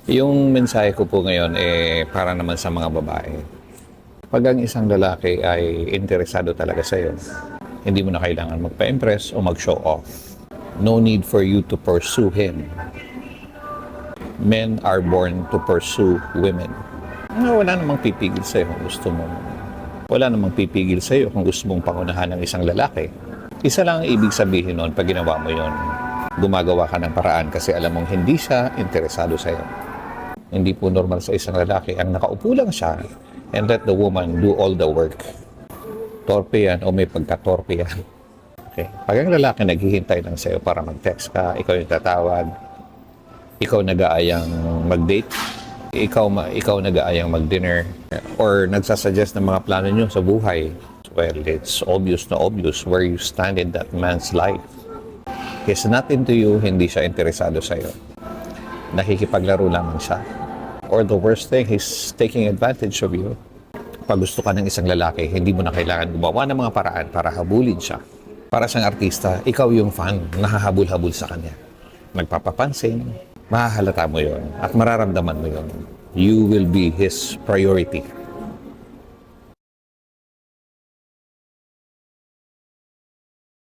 Yung mensahe ko po ngayon para naman sa mga babae. Pag ang isang lalaki ay interesado talaga sa'yo, hindi mo na kailangan magpa-impress o mag-show off. No need for you to pursue him. Men are born to pursue women. Wala namang pipigil sa'yo kung gusto mo. Wala namang pipigil sa'yo kung gusto mong pangunahan ng isang lalaki. Isa lang ang ibig sabihin noon pag ginawa mo yon. Gumagawa ka ng paraan kasi alam mong hindi siya interesado sa'yo. Hindi po normal sa isang lalaki ang nakaupo lang siya and let the woman do all the work. Torpe yan o may pagka-torpe yan. Okay. Pag ang lalaki naghihintay lang sa'yo para mag-text ka, ikaw yung tatawag, ikaw nag-aayang mag-date, ikaw nag-aayang mag-dinner, or nagsasuggest ng mga plano nyo sa buhay, well, it's obvious na obvious where you stand in that man's life. He's not into you, hindi siya interesado sa'yo. Nakikipaglaro lamang siya. Or the worst thing, he's taking advantage of you. Pag gusto ka ng isang lalaki, hindi mo na kailangan gumawa ng mga paraan para habulin siya. Para siyang artista, ikaw yung fan, nahahabol-habol sa kanya. Nagpapapansin, mahahalata mo yon at mararamdaman mo yon. You will be his priority.